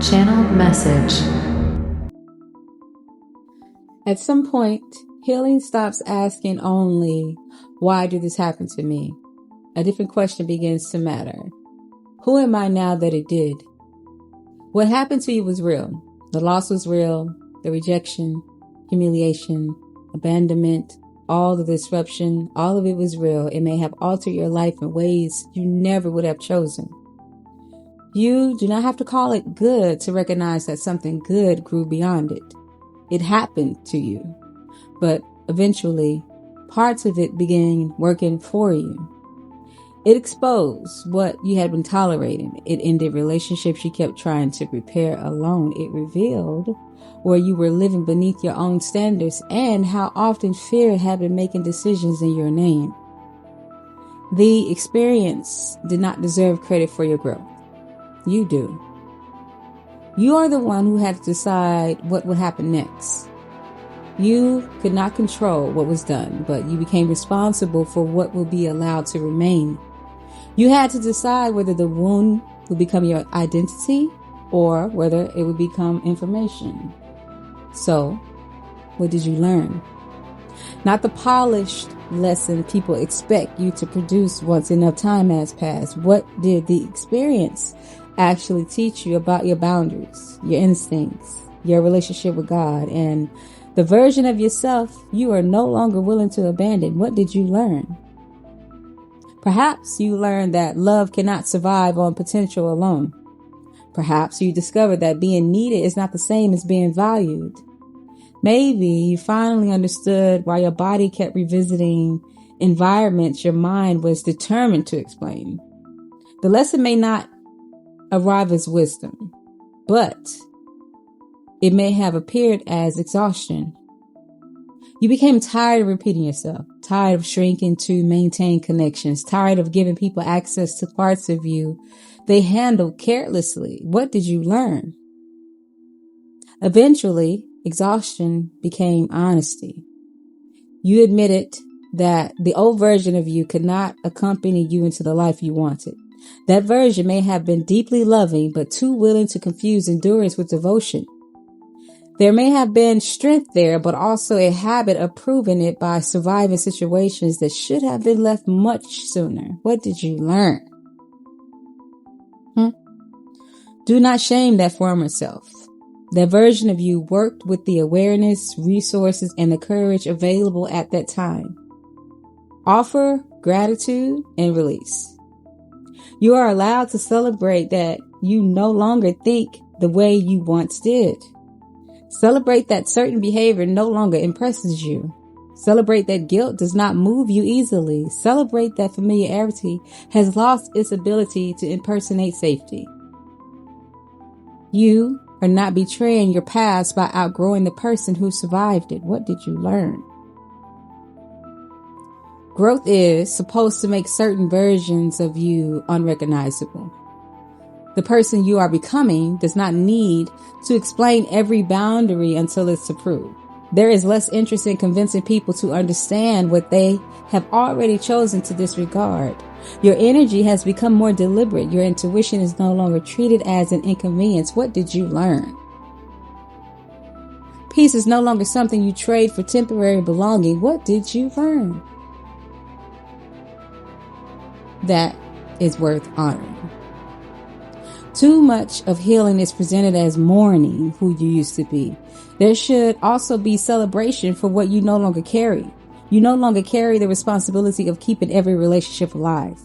Channeled message. At some point, healing stops asking only, why did this happen to me? A different question begins to matter. Who am I now that it did? What happened to you was real. The loss was real. The rejection, humiliation, abandonment, all the disruption, all of it was real. It may have altered your life in ways you never would have chosen. You do not have to call it good to recognize that something good grew beyond it. It happened to you, but eventually parts of it began working for you. It exposed what you had been tolerating. It ended relationships you kept trying to repair alone. It revealed where you were living beneath your own standards and how often fear had been making decisions in your name. The experience did not deserve credit for your growth. You do. You are the one who had to decide what would happen next. You could not control what was done, but you became responsible for what will be allowed to remain. You had to decide whether the wound would become your identity or whether it would become information. So, what did you learn? Not the polished lesson people expect you to produce once enough time has passed. What did the experience actually teach you about your boundaries, your instincts, your relationship with God, and the version of yourself you are no longer willing to abandon? What did you learn? Perhaps you learned that love cannot survive on potential alone. Perhaps you discovered that being needed is not the same as being valued. Maybe you finally understood why your body kept revisiting environments your mind was determined to explain. The lesson may not arrive as wisdom, but it may have appeared as exhaustion. You became tired of repeating yourself, tired of shrinking to maintain connections, tired of giving people access to parts of you they handled carelessly. What did you learn? Eventually, exhaustion became honesty. You admitted that the old version of you could not accompany you into the life you wanted. That version may have been deeply loving, but too willing to confuse endurance with devotion. There may have been strength there, but also a habit of proving it by surviving situations that should have been left much sooner. What did you learn? Do not shame that former self. That version of you worked with the awareness, resources, and the courage available at that time. Offer gratitude and release. You are allowed to celebrate that you no longer think the way you once did. Celebrate that certain behavior no longer impresses you. Celebrate that guilt does not move you easily. Celebrate that familiarity has lost its ability to impersonate safety. You are not betraying your past by outgrowing the person who survived it. What did you learn? Growth is supposed to make certain versions of you unrecognizable. The person you are becoming does not need to explain every boundary until it's approved. There is less interest in convincing people to understand what they have already chosen to disregard. Your energy has become more deliberate. Your intuition is no longer treated as an inconvenience. What did you learn? Peace is no longer something you trade for temporary belonging. What did you learn? That is worth honoring. Too much of healing is presented as mourning who you used to be. There should also be celebration for what you no longer carry. You no longer carry the responsibility of keeping every relationship alive.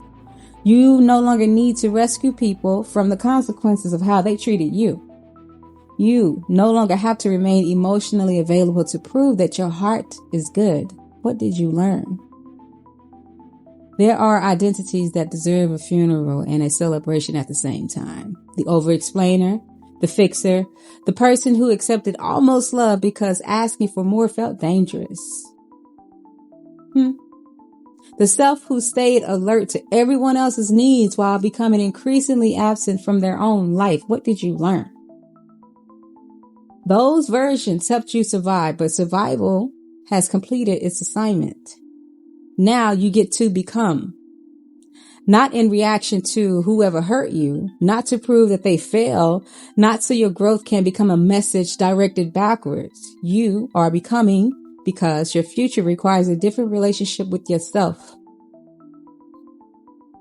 You no longer need to rescue people from the consequences of how they treated you. You no longer have to remain emotionally available to prove that your heart is good. What did you learn? There are identities that deserve a funeral and a celebration at the same time. The over-explainer, the fixer, the person who accepted almost love because asking for more felt dangerous. The self who stayed alert to everyone else's needs while becoming increasingly absent from their own life. What did you learn? Those versions helped you survive, but survival has completed its assignment. Now you get to become. not in reaction to whoever hurt you, not to prove that they fail, not so your growth can become a message directed backwards. You are becoming because your future requires a different relationship with yourself.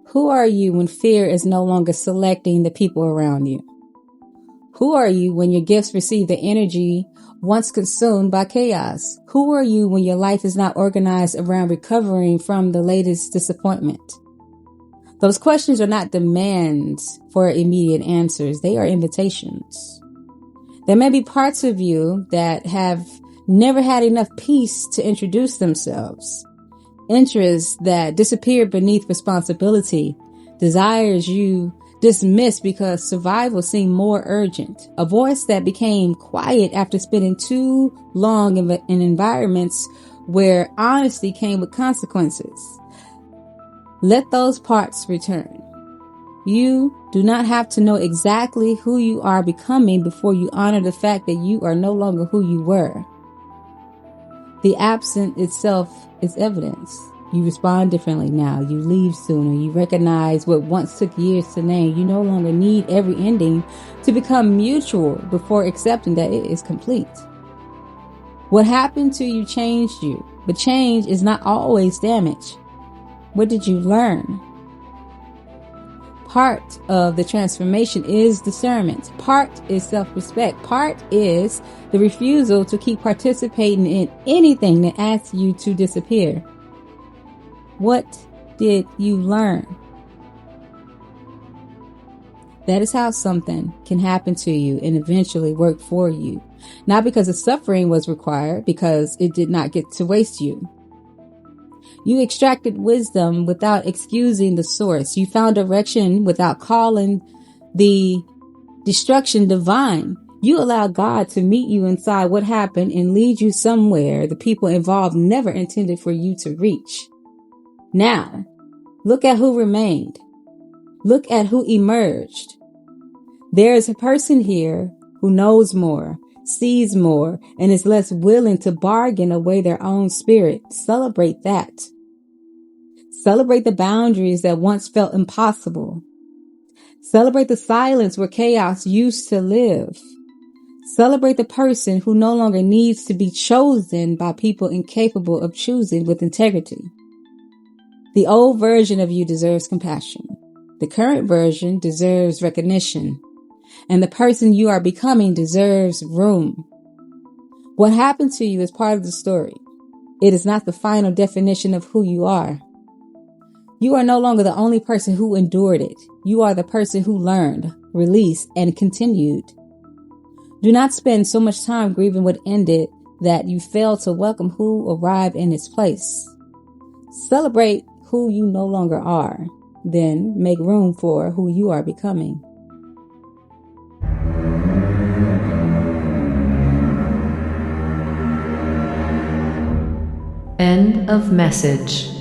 Who are you when fear is no longer selecting the people around you? Who are you when your gifts receive the energy once consumed by chaos? Who are you when your life is not organized around recovering from the latest disappointment? Those questions are not demands for immediate answers. They are invitations. There may be parts of you that have never had enough peace to introduce themselves. Interests that disappeared beneath responsibility. Desires you dismissed because survival seemed more urgent. A voice that became quiet after spending too long in environments where honesty came with consequences. Let those parts return. You do not have to know exactly who you are becoming before you honor the fact that you are no longer who you were. The absent itself is evidence. You respond differently now. You leave sooner. You recognize what once took years to name. You no longer need every ending to become mutual before accepting that it is complete. What happened to you changed you, but change is not always damage. What did you learn? Part of the transformation is discernment. Part is self-respect. Part is the refusal to keep participating in anything that asks you to disappear. What did you learn? That is how something can happen to you and eventually work for you. Not because the suffering was required, because it did not get to waste you. You extracted wisdom without excusing the source. You found direction without calling the destruction divine. You allowed God to meet you inside what happened and lead you somewhere the people involved never intended for you to reach. Now, look at who remained. Look at who emerged. There is a person here who knows more, sees more, and is less willing to bargain away their own spirit. Celebrate that. Celebrate the boundaries that once felt impossible. Celebrate the silence where chaos used to live. Celebrate the person who no longer needs to be chosen by people incapable of choosing with integrity. The old version of you deserves compassion. The current version deserves recognition. And the person you are becoming deserves room. What happened to you is part of the story. It is not the final definition of who you are. You are no longer the only person who endured it. You are the person who learned, released, and continued. Do not spend so much time grieving what ended that you fail to welcome who arrived in its place. Celebrate who you no longer are. Then make room for who you are becoming. End of message.